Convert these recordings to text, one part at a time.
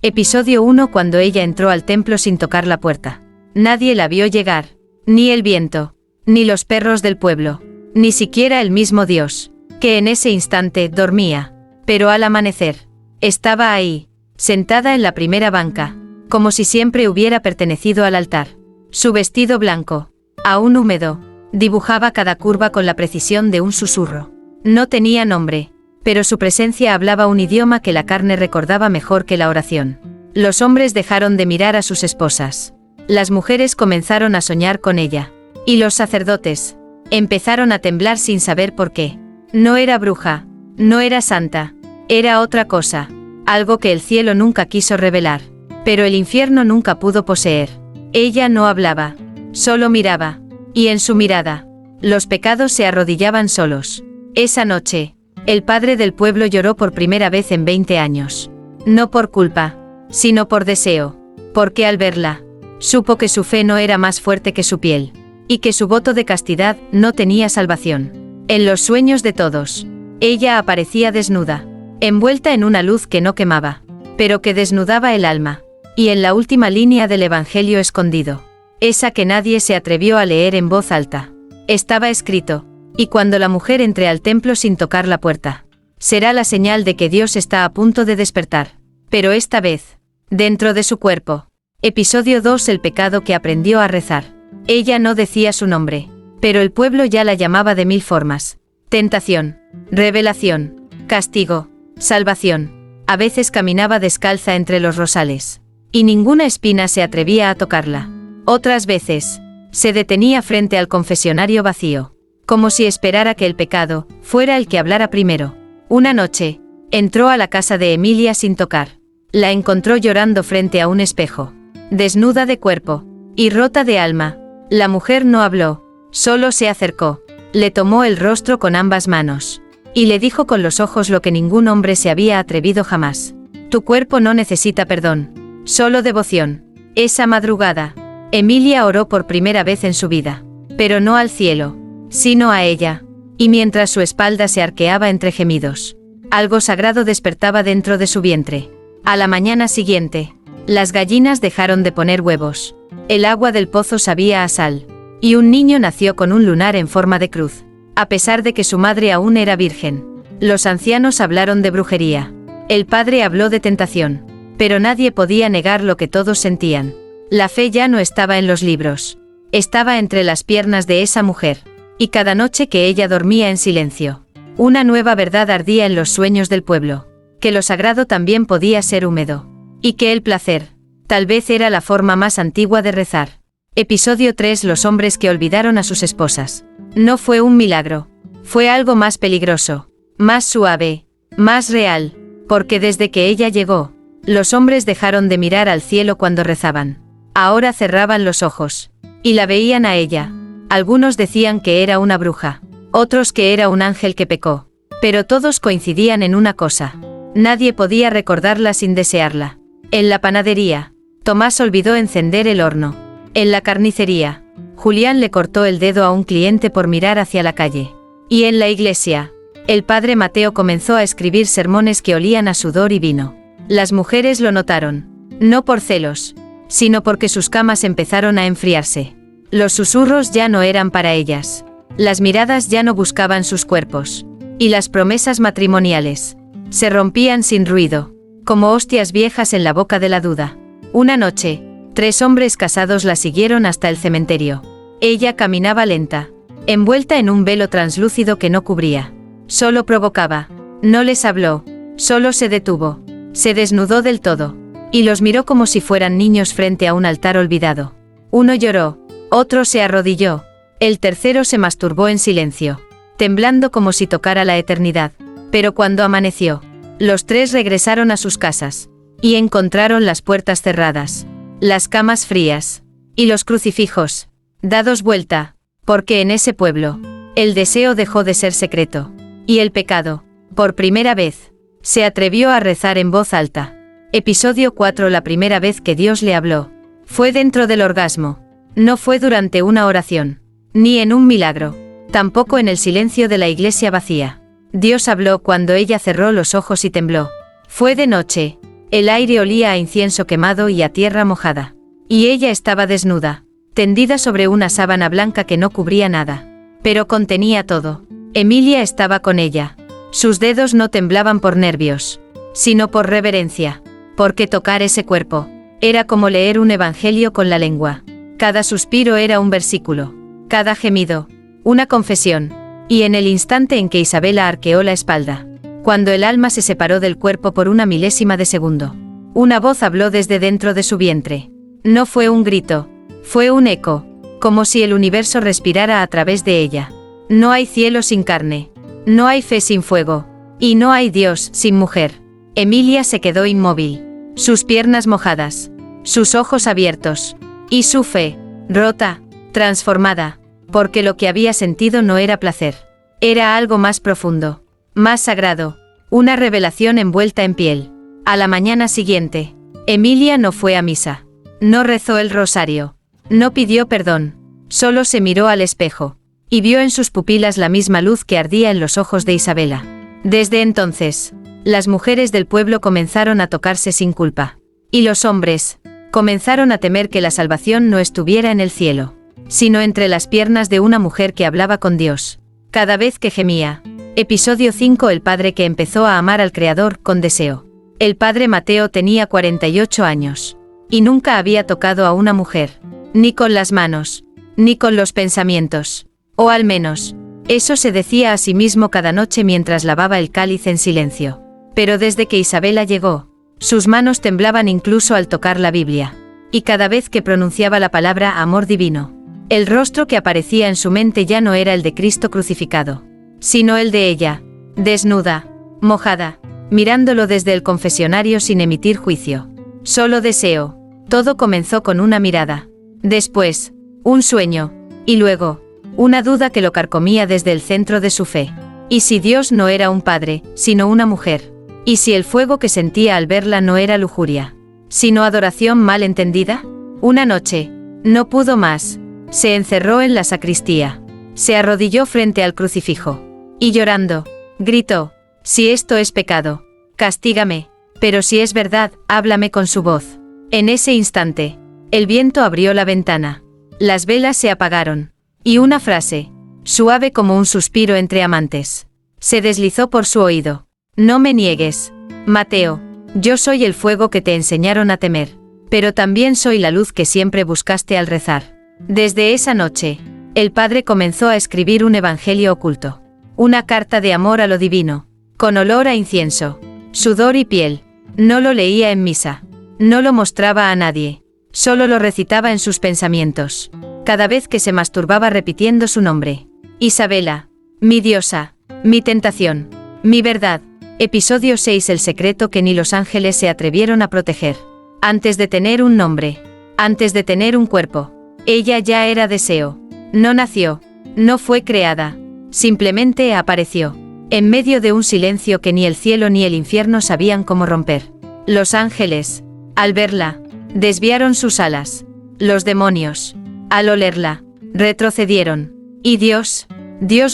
Episodio 1. Cuando ella entró al templo sin tocar la puerta. Nadie la vio llegar. Ni el viento. Ni los perros del pueblo. Ni siquiera el mismo Dios, que en ese instante dormía. Pero al amanecer, estaba ahí, sentada en la primera banca, como si siempre hubiera pertenecido al altar. Su vestido blanco, aún húmedo, dibujaba cada curva con la precisión de un susurro. No tenía nombre, pero su presencia hablaba un idioma que la carne recordaba mejor que la oración. Los hombres dejaron de mirar a sus esposas. Las mujeres comenzaron a soñar con ella. Y los sacerdotes empezaron a temblar sin saber por qué. No era bruja, no era santa, era otra cosa, algo que el cielo nunca quiso revelar, pero el infierno nunca pudo poseer. Ella no hablaba, solo miraba, y en su mirada, los pecados se arrodillaban solos. Esa noche, el padre del pueblo lloró por primera vez en 20 años. No por culpa, sino por deseo, porque al verla, supo que su fe no era más fuerte que su piel, y que su voto de castidad no tenía salvación. En los sueños de todos, ella aparecía desnuda, envuelta en una luz que no quemaba, pero que desnudaba el alma, y en la última línea del Evangelio escondido, esa que nadie se atrevió a leer en voz alta, estaba escrito: y cuando la mujer entre al templo sin tocar la puerta, será la señal de que Dios está a punto de despertar, pero esta vez, dentro de su cuerpo. Episodio 2. El pecado que aprendió a rezar. Ella no decía su nombre, pero el pueblo ya la llamaba de 1000 formas: tentación, revelación, castigo, salvación. A veces caminaba descalza entre los rosales, y ninguna espina se atrevía a tocarla. Otras veces, se detenía frente al confesionario vacío, como si esperara que el pecado fuera el que hablara primero. Una noche, entró a la casa de Emilia sin tocar. La encontró llorando frente a un espejo, desnuda de cuerpo y rota de alma. La mujer no habló, solo se acercó, le tomó el rostro con ambas manos, y le dijo con los ojos lo que ningún hombre se había atrevido jamás: tu cuerpo no necesita perdón, solo devoción. Esa madrugada, Emilia oró por primera vez en su vida, pero no al cielo, sino a ella, y mientras su espalda se arqueaba entre gemidos, algo sagrado despertaba dentro de su vientre. A la mañana siguiente, las gallinas dejaron de poner huevos, el agua del pozo sabía a sal, y un niño nació con un lunar en forma de cruz, a pesar de que su madre aún era virgen. Los ancianos hablaron de brujería, el padre habló de tentación, pero nadie podía negar lo que todos sentían. La fe ya no estaba en los libros, estaba entre las piernas de esa mujer. Y cada noche que ella dormía en silencio, una nueva verdad ardía en los sueños del pueblo: que lo sagrado también podía ser húmedo, y que el placer, tal vez, era la forma más antigua de rezar. Episodio 3. Los hombres que olvidaron a sus esposas. No fue un milagro, fue algo más peligroso, más suave, más real, porque desde que ella llegó, los hombres dejaron de mirar al cielo cuando rezaban. Ahora cerraban los ojos, y la veían a ella. Algunos decían que era una bruja, otros que era un ángel que pecó, pero todos coincidían en una cosa: nadie podía recordarla sin desearla. En la panadería, Tomás olvidó encender el horno. En la carnicería, Julián le cortó el dedo a un cliente por mirar hacia la calle. Y en la iglesia, el padre Mateo comenzó a escribir sermones que olían a sudor y vino. Las mujeres lo notaron, no por celos, sino porque sus camas empezaron a enfriarse. Los susurros ya no eran para ellas, las miradas ya no buscaban sus cuerpos, y las promesas matrimoniales se rompían sin ruido, como hostias viejas en la boca de la duda. Una noche, 3 hombres casados la siguieron hasta el cementerio. Ella caminaba lenta, envuelta en un velo translúcido que no cubría, solo provocaba. No les habló, solo se detuvo, se desnudó del todo, y los miró como si fueran niños frente a un altar olvidado. Uno lloró, otro se arrodilló, el tercero se masturbó en silencio, temblando como si tocara la eternidad. Pero cuando amaneció, los 3 regresaron a sus casas, y encontraron las puertas cerradas, las camas frías, y los crucifijos dados vuelta, porque en ese pueblo, el deseo dejó de ser secreto, y el pecado, por primera vez, se atrevió a rezar en voz alta. Episodio 4. La primera vez que Dios le habló, fue dentro del orgasmo. No fue durante una oración, ni en un milagro, tampoco en el silencio de la iglesia vacía. Dios habló cuando ella cerró los ojos y tembló. Fue de noche, El aire olía a incienso quemado y a tierra mojada. Y ella estaba desnuda, tendida sobre una sábana blanca que no cubría nada. Pero contenía todo. Emilia estaba con ella. Sus dedos no temblaban por nervios, sino por reverencia. Porque tocar ese cuerpo era como leer un evangelio con la lengua. Cada suspiro era un versículo. Cada gemido, una confesión. Y en el instante en que Isabela arqueó la espalda, cuando el alma se separó del cuerpo por una milésima de segundo, una voz habló desde dentro de su vientre. No fue un grito, fue un eco, como si el universo respirara a través de ella. No hay cielo sin carne, no hay fe sin fuego, y no hay Dios sin mujer. Emilia se quedó inmóvil, sus piernas mojadas, sus ojos abiertos, y su fe, rota, transformada, porque lo que había sentido no era placer, era algo más profundo, más sagrado, una revelación envuelta en piel. A la mañana siguiente, Emilia no fue a misa, no rezó el rosario, no pidió perdón, solo se miró al espejo, y vio en sus pupilas la misma luz que ardía en los ojos de Isabela. Desde entonces, las mujeres del pueblo comenzaron a tocarse sin culpa, y los hombres comenzaron a temer que la salvación no estuviera en el cielo, sino entre las piernas de una mujer que hablaba con Dios, cada vez que gemía. Episodio 5. El padre que empezó a amar al Creador con deseo. El padre Mateo tenía 48 años, y nunca había tocado a una mujer, ni con las manos, ni con los pensamientos, o al menos, eso se decía a sí mismo cada noche mientras lavaba el cáliz en silencio. Pero desde que Isabela llegó, sus manos temblaban incluso al tocar la Biblia, y cada vez que pronunciaba la palabra amor divino, el rostro que aparecía en su mente ya no era el de Cristo crucificado, sino el de ella, desnuda, mojada, mirándolo desde el confesionario sin emitir juicio. Solo deseo. Todo comenzó con una mirada. Después, un sueño, y luego, una duda que lo carcomía desde el centro de su fe. ¿Y si Dios no era un padre, sino una mujer? ¿Y si el fuego que sentía al verla no era lujuria, sino adoración mal entendida? Una noche, no pudo más. Se encerró en la sacristía. Se arrodilló frente al crucifijo. Y llorando, gritó: si esto es pecado, castígame, pero si es verdad, háblame con su voz. En ese instante, el viento abrió la ventana. Las velas se apagaron. Y una frase, suave como un suspiro entre amantes, se deslizó por su oído. No me niegues, Mateo, yo soy el fuego que te enseñaron a temer, pero también soy la luz que siempre buscaste al rezar. Desde esa noche, el padre comenzó a escribir un evangelio oculto. Una carta de amor a lo divino, con olor a incienso, sudor y piel. No lo leía en misa, no lo mostraba a nadie, solo lo recitaba en sus pensamientos, cada vez que se masturbaba repitiendo su nombre. Isabela, mi diosa, mi tentación, mi verdad. Episodio 6. El secreto que ni los ángeles se atrevieron a proteger. Antes de tener un nombre, antes de tener un cuerpo, ella ya era deseo. No nació, no fue creada. Simplemente apareció, en medio de un silencio que ni el cielo ni el infierno sabían cómo romper. Los ángeles, al verla, desviaron sus alas. Los demonios, al olerla, retrocedieron. Y Dios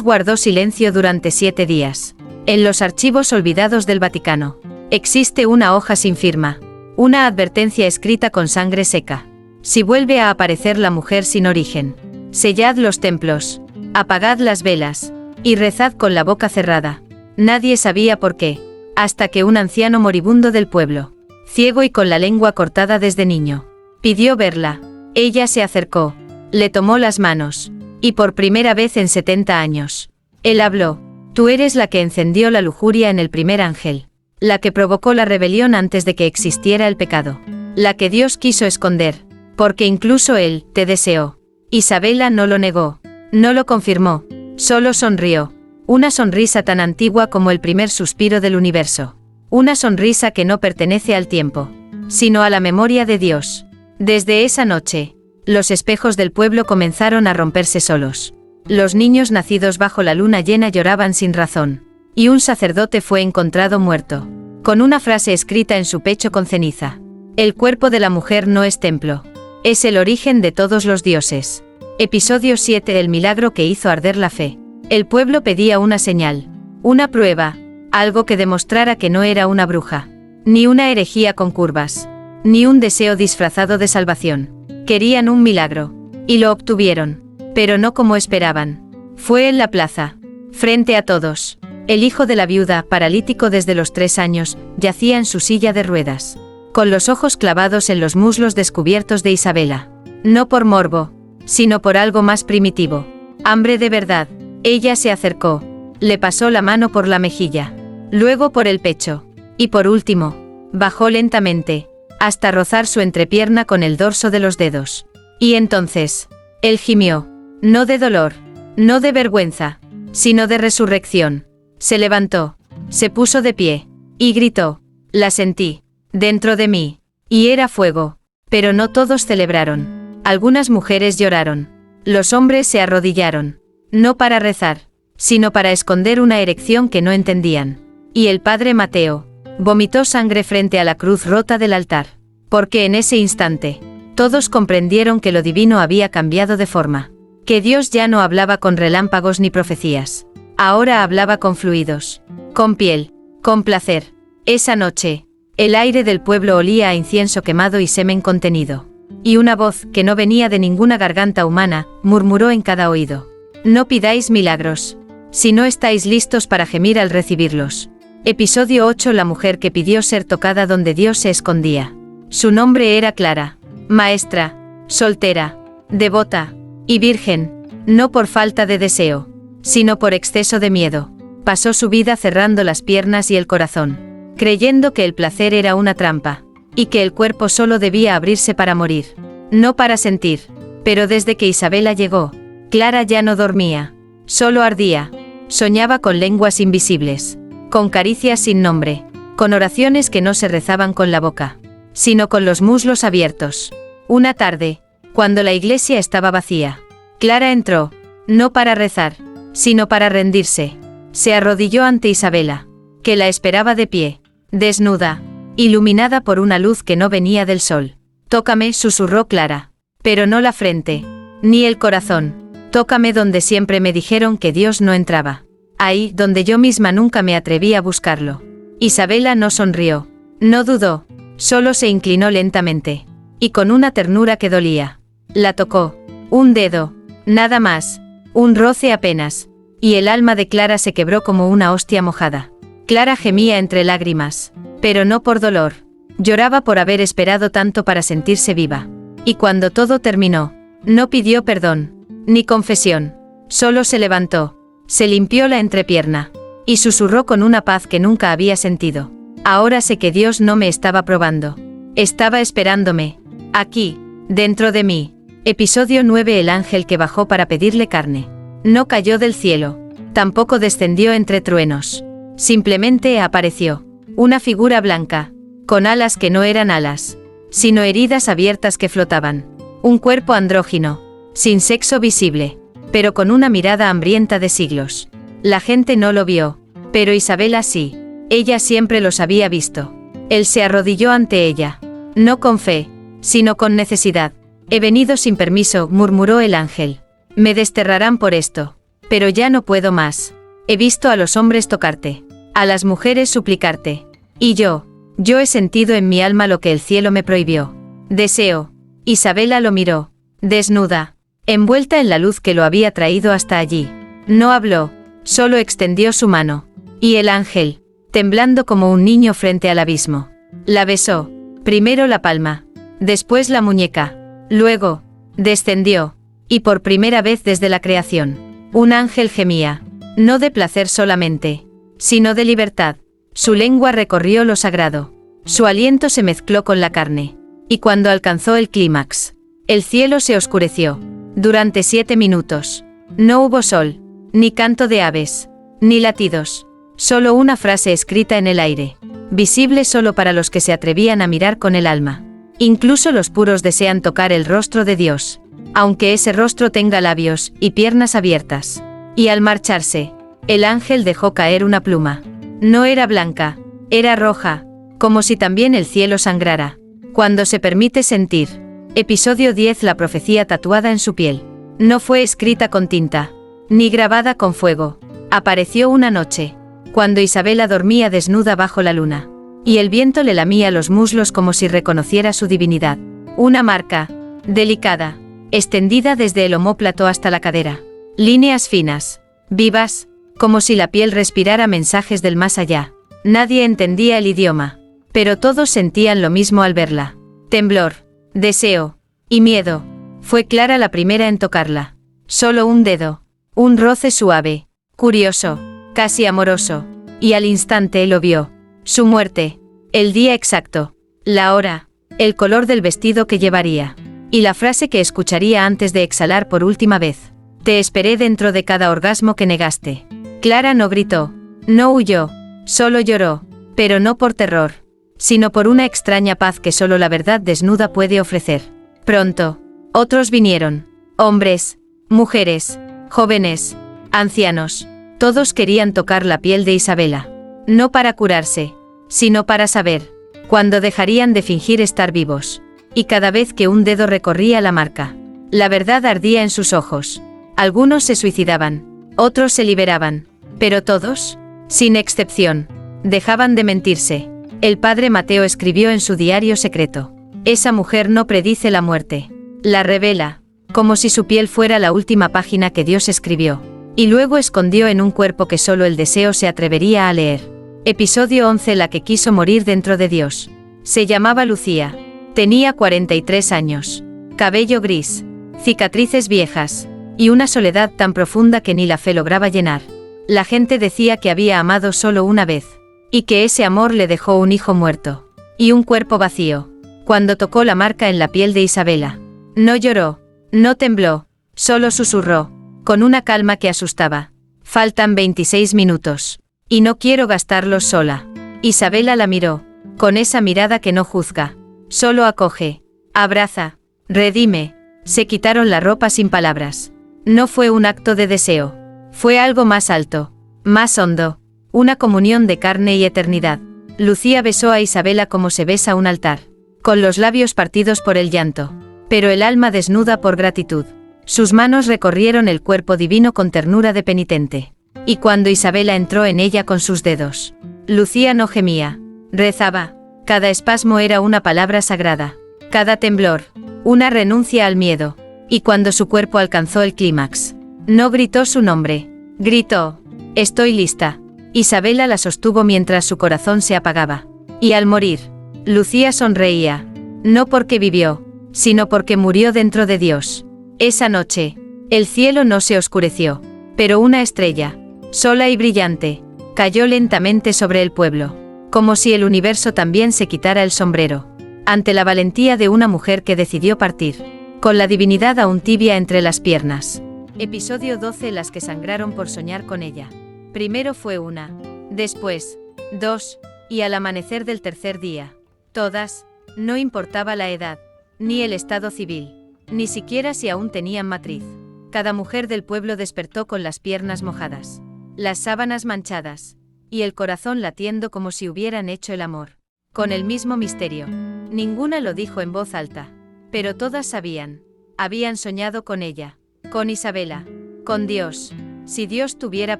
guardó silencio durante 7 días. En los archivos olvidados del Vaticano, existe una hoja sin firma, una advertencia escrita con sangre seca. Si vuelve a aparecer la mujer sin origen, sellad los templos, apagad las velas, y rezad con la boca cerrada. Nadie sabía por qué, hasta que un anciano moribundo del pueblo, ciego y con la lengua cortada desde niño, pidió verla. Ella se acercó, le tomó las manos, y por primera vez en 70 años, él habló: tú eres la que encendió la lujuria en el primer ángel, la que provocó la rebelión antes de que existiera el pecado, la que Dios quiso esconder, porque incluso él te deseó. Isabela no lo negó, no lo confirmó, solo sonrió, una sonrisa tan antigua como el primer suspiro del universo, una sonrisa que no pertenece al tiempo, sino a la memoria de Dios. Desde esa noche, los espejos del pueblo comenzaron a romperse solos. Los niños nacidos bajo la luna llena lloraban sin razón, y un sacerdote fue encontrado muerto, con una frase escrita en su pecho con ceniza: el cuerpo de la mujer no es templo, es el origen de todos los dioses. Episodio 7. El milagro que hizo arder la fe. El pueblo pedía una señal, una prueba, algo que demostrara que no era una bruja, ni una herejía con curvas, ni un deseo disfrazado de salvación. Querían un milagro, y lo obtuvieron, pero no como esperaban. Fue en la plaza, frente a todos. El hijo de la viuda, paralítico desde los 3 años, yacía en su silla de ruedas, con los ojos clavados en los muslos descubiertos de Isabela. No por morbo, sino por algo más primitivo. Hambre de verdad. Ella se acercó, le pasó la mano por la mejilla, luego por el pecho, y por último, bajó lentamente, hasta rozar su entrepierna con el dorso de los dedos. Y entonces, él gimió, no de dolor, no de vergüenza, sino de resurrección. Se levantó, se puso de pie, y gritó, la sentí, dentro de mí, y era fuego, pero no todos celebraron. Algunas mujeres lloraron, los hombres se arrodillaron, no para rezar, sino para esconder una erección que no entendían. Y el padre Mateo vomitó sangre frente a la cruz rota del altar, porque en ese instante, todos comprendieron que lo divino había cambiado de forma, que Dios ya no hablaba con relámpagos ni profecías, ahora hablaba con fluidos, con piel, con placer. Esa noche, el aire del pueblo olía a incienso quemado y semen contenido, y una voz, que no venía de ninguna garganta humana, murmuró en cada oído, no pidáis milagros, si no estáis listos para gemir al recibirlos. Episodio 8. La mujer que pidió ser tocada donde Dios se escondía. Su nombre era Clara, maestra, soltera, devota, y virgen, no por falta de deseo, sino por exceso de miedo. Pasó su vida cerrando las piernas y el corazón, creyendo que el placer era una trampa, y que el cuerpo solo debía abrirse para morir, no para sentir. Pero desde que Isabela llegó, Clara ya no dormía, solo ardía, soñaba con lenguas invisibles, con caricias sin nombre, con oraciones que no se rezaban con la boca, sino con los muslos abiertos. Una tarde, cuando la iglesia estaba vacía, Clara entró, no para rezar, sino para rendirse. Se arrodilló ante Isabela, que la esperaba de pie, desnuda, iluminada por una luz que no venía del sol. Tócame, susurró Clara, pero no la frente, ni el corazón. Tócame donde siempre me dijeron que Dios no entraba. Ahí, donde yo misma nunca me atreví a buscarlo. Isabela no sonrió, no dudó, solo se inclinó lentamente, y con una ternura que dolía, la tocó. Un dedo, nada más, un roce apenas, y el alma de Clara se quebró como una hostia mojada. Clara gemía entre lágrimas, pero no por dolor, lloraba por haber esperado tanto para sentirse viva. Y cuando todo terminó, no pidió perdón, ni confesión, solo se levantó, se limpió la entrepierna, y susurró con una paz que nunca había sentido. Ahora sé que Dios no me estaba probando, estaba esperándome, aquí, dentro de mí. Episodio 9. El ángel que bajó para pedirle carne. No cayó del cielo, tampoco descendió entre truenos, simplemente apareció, una figura blanca, con alas que no eran alas, sino heridas abiertas que flotaban, un cuerpo andrógino, sin sexo visible, pero con una mirada hambrienta de siglos. La gente no lo vio, pero Isabela sí, ella siempre los había visto. Él se arrodilló ante ella, no con fe, sino con necesidad. He venido sin permiso, murmuró el ángel. Me desterrarán por esto, pero ya no puedo más. He visto a los hombres tocarte, a las mujeres suplicarte, y yo he sentido en mi alma lo que el cielo me prohibió. Deseo. Isabela lo miró, desnuda, envuelta en la luz que lo había traído hasta allí. No habló, solo extendió su mano, y el ángel, temblando como un niño frente al abismo, la besó, primero la palma, después la muñeca, luego, descendió, y por primera vez desde la creación, un ángel gemía, no de placer solamente, sino de libertad. Su lengua recorrió lo sagrado, su aliento se mezcló con la carne, y cuando alcanzó el clímax, el cielo se oscureció. Durante 7 minutos, no hubo sol, ni canto de aves, ni latidos, solo una frase escrita en el aire, visible solo para los que se atrevían a mirar con el alma. Incluso los puros desean tocar el rostro de Dios, aunque ese rostro tenga labios y piernas abiertas. Y al marcharse, el ángel dejó caer una pluma. No era blanca, era roja, como si también el cielo sangrara. Cuando se permite sentir. Episodio 10. La profecía tatuada en su piel. No fue escrita con tinta, ni grabada con fuego. Apareció una noche, cuando Isabela dormía desnuda bajo la luna, y el viento le lamía los muslos como si reconociera su divinidad. Una marca, delicada, extendida desde el omóplato hasta la cadera. Líneas finas, vivas, como si la piel respirara mensajes del más allá. Nadie entendía el idioma, pero todos sentían lo mismo al verla. Temblor, deseo y miedo. Fue Clara la primera en tocarla. Solo un dedo, un roce suave, curioso, casi amoroso, y al instante lo vio. Su muerte, el día exacto, la hora, el color del vestido que llevaría, y la frase que escucharía antes de exhalar por última vez. Te esperé dentro de cada orgasmo que negaste. Clara no gritó, no huyó, solo lloró, pero no por terror, sino por una extraña paz que solo la verdad desnuda puede ofrecer. Pronto, otros vinieron, hombres, mujeres, jóvenes, ancianos, todos querían tocar la piel de Isabela, no para curarse, sino para saber cuándo dejarían de fingir estar vivos. Y cada vez que un dedo recorría la marca, la verdad ardía en sus ojos. Algunos se suicidaban, otros se liberaban, pero todos, sin excepción, dejaban de mentirse. El padre Mateo escribió en su diario secreto: esa mujer no predice la muerte, la revela, como si su piel fuera la última página que Dios escribió, y luego escondió en un cuerpo que solo el deseo se atrevería a leer. Episodio 11. La que quiso morir dentro de Dios. Se llamaba Lucía. Tenía 43 años. Cabello gris, cicatrices viejas, y una soledad tan profunda que ni la fe lograba llenar. La gente decía que había amado solo una vez, y que ese amor le dejó un hijo muerto, y un cuerpo vacío. Cuando tocó la marca en la piel de Isabela, no lloró, no tembló, solo susurró, con una calma que asustaba: faltan 26 minutos, y no quiero gastarlos sola. Isabela la miró, con esa mirada que no juzga, solo acoge, abraza, redime. Se quitaron la ropa sin palabras. No fue un acto de deseo, fue algo más alto, más hondo, una comunión de carne y eternidad. Lucía besó a Isabela como se besa un altar, con los labios partidos por el llanto, pero el alma desnuda por gratitud. Sus manos recorrieron el cuerpo divino con ternura de penitente, y cuando Isabela entró en ella con sus dedos, Lucía no gemía, rezaba. Cada espasmo era una palabra sagrada, cada temblor, una renuncia al miedo, y cuando su cuerpo alcanzó el clímax, no gritó su nombre, gritó: estoy lista. Isabela la sostuvo mientras su corazón se apagaba, y al morir, Lucía sonreía, no porque vivió, sino porque murió dentro de Dios. Esa noche, el cielo no se oscureció, pero una estrella, sola y brillante, cayó lentamente sobre el pueblo, como si el universo también se quitara el sombrero, ante la valentía de una mujer que decidió partir, con la divinidad aún tibia entre las piernas. Episodio 12. Las que sangraron por soñar con ella. Primero fue una, después, dos, y al amanecer del tercer día, todas, no importaba la edad, ni el estado civil, ni siquiera si aún tenían matriz. Cada mujer del pueblo despertó con las piernas mojadas, las sábanas manchadas, y el corazón latiendo como si hubieran hecho el amor, con el mismo misterio. Ninguna lo dijo en voz alta, pero todas sabían, habían soñado con ella, con Isabela, con Dios, si Dios tuviera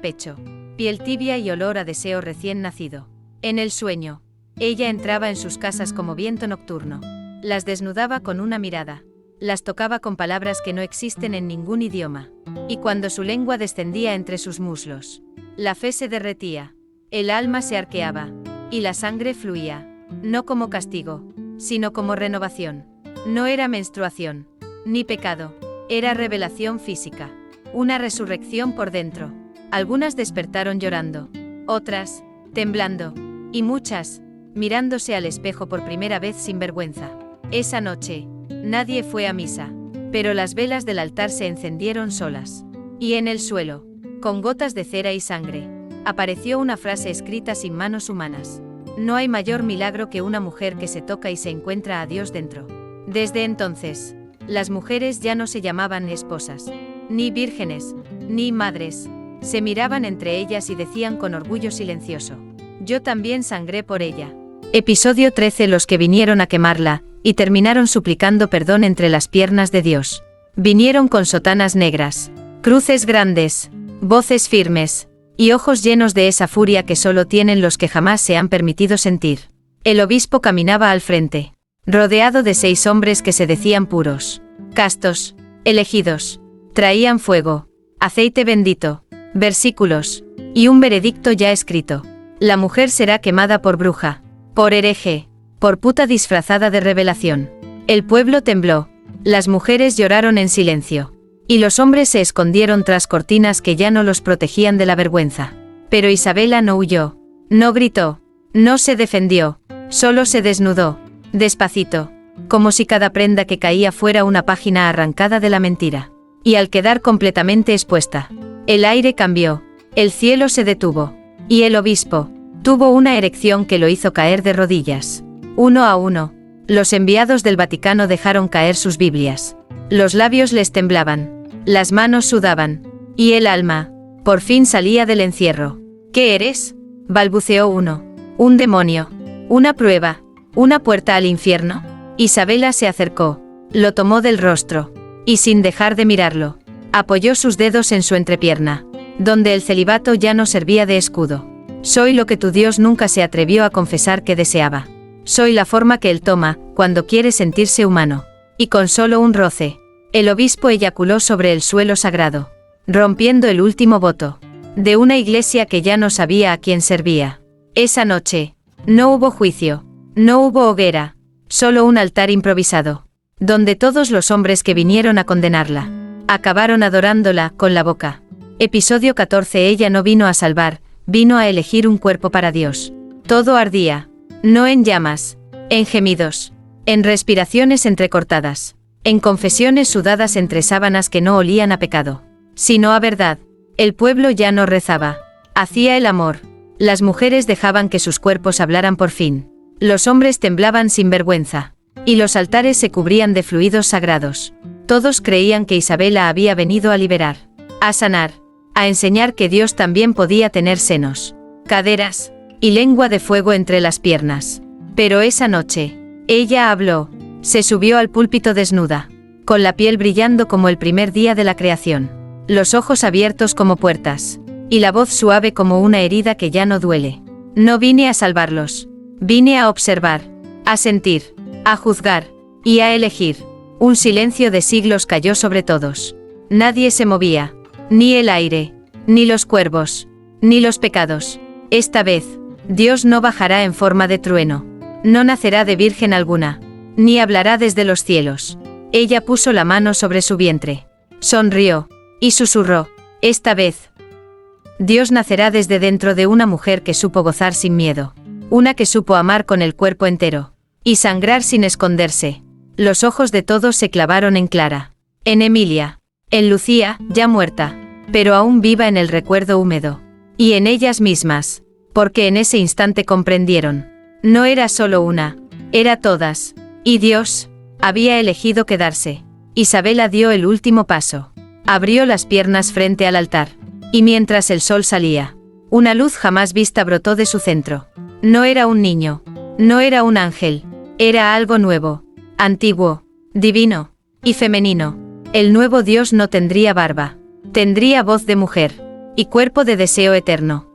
pecho, piel tibia y olor a deseo recién nacido. En el sueño, ella entraba en sus casas como viento nocturno, las desnudaba con una mirada, las tocaba con palabras que no existen en ningún idioma, y cuando su lengua descendía entre sus muslos, la fe se derretía, el alma se arqueaba, y la sangre fluía, no como castigo, sino como renovación. No era menstruación, ni pecado, era revelación física, una resurrección por dentro. Algunas despertaron llorando, otras, temblando, y muchas, mirándose al espejo por primera vez sin vergüenza. Esa noche, nadie fue a misa, pero las velas del altar se encendieron solas, y en el suelo, con gotas de cera y sangre, apareció una frase escrita sin manos humanas: no hay mayor milagro que una mujer que se toca y se encuentra a Dios dentro. Desde entonces, las mujeres ya no se llamaban esposas, ni vírgenes, ni madres, se miraban entre ellas y decían con orgullo silencioso: yo también sangré por ella. Episodio 13. Los que vinieron a quemarla, y terminaron suplicando perdón entre las piernas de Dios. Vinieron con sotanas negras, cruces grandes, voces firmes, y ojos llenos de esa furia que solo tienen los que jamás se han permitido sentir. El obispo caminaba al frente, rodeado de 6 hombres que se decían puros, castos, elegidos. Traían fuego, aceite bendito, versículos, y un veredicto ya escrito. La mujer será quemada por bruja, por hereje, por puta disfrazada de revelación. El pueblo tembló, las mujeres lloraron en silencio, y los hombres se escondieron tras cortinas que ya no los protegían de la vergüenza. Pero Isabela no huyó, no gritó, no se defendió, solo se desnudó, despacito, como si cada prenda que caía fuera una página arrancada de la mentira. Y al quedar completamente expuesta, el aire cambió, el cielo se detuvo, y el obispo tuvo una erección que lo hizo caer de rodillas. Uno a uno, los enviados del Vaticano dejaron caer sus Biblias. Los labios les temblaban, las manos sudaban, y el alma, por fin salía del encierro. ¿Qué eres?, balbuceó uno. Un demonio, una prueba, una puerta al infierno. Isabela se acercó, lo tomó del rostro, y sin dejar de mirarlo, apoyó sus dedos en su entrepierna, donde el celibato ya no servía de escudo. Soy lo que tu Dios nunca se atrevió a confesar que deseaba. Soy la forma que él toma, cuando quiere sentirse humano. Y con solo un roce, el obispo eyaculó sobre el suelo sagrado, rompiendo el último voto, de una iglesia que ya no sabía a quién servía. Esa noche, no hubo juicio, no hubo hoguera, solo un altar improvisado, donde todos los hombres que vinieron a condenarla, acabaron adorándola con la boca. Episodio 14. Ella no vino a salvar, vino a elegir un cuerpo para Dios. Todo ardía, no en llamas, en gemidos, en respiraciones entrecortadas, en confesiones sudadas entre sábanas que no olían a pecado, sino a verdad. El pueblo ya no rezaba, hacía el amor. Las mujeres dejaban que sus cuerpos hablaran por fin. Los hombres temblaban sin vergüenza, y los altares se cubrían de fluidos sagrados. Todos creían que Isabela había venido a liberar, a sanar, a enseñar que Dios también podía tener senos, caderas, y lengua de fuego entre las piernas. Pero esa noche, ella habló, se subió al púlpito desnuda, con la piel brillando como el primer día de la creación, los ojos abiertos como puertas, y la voz suave como una herida que ya no duele. No vine a salvarlos, vine a observar, a sentir, a juzgar, y a elegir. Un silencio de siglos cayó sobre todos. Nadie se movía, ni el aire, ni los cuervos, ni los pecados. Esta vez, Dios no bajará en forma de trueno, no nacerá de virgen alguna, ni hablará desde los cielos. Ella puso la mano sobre su vientre, sonrió, y susurró, esta vez, Dios nacerá desde dentro de una mujer que supo gozar sin miedo, una que supo amar con el cuerpo entero, y sangrar sin esconderse. Los ojos de todos se clavaron en Clara, en Emilia, en Lucía, ya muerta, pero aún viva en el recuerdo húmedo, y en ellas mismas, porque en ese instante comprendieron. No era solo una, era todas, y Dios había elegido quedarse. Isabela dio el último paso, abrió las piernas frente al altar, y mientras el sol salía, una luz jamás vista brotó de su centro. No era un niño, no era un ángel, era algo nuevo, antiguo, divino, y femenino. El nuevo Dios no tendría barba, tendría voz de mujer, y cuerpo de deseo eterno.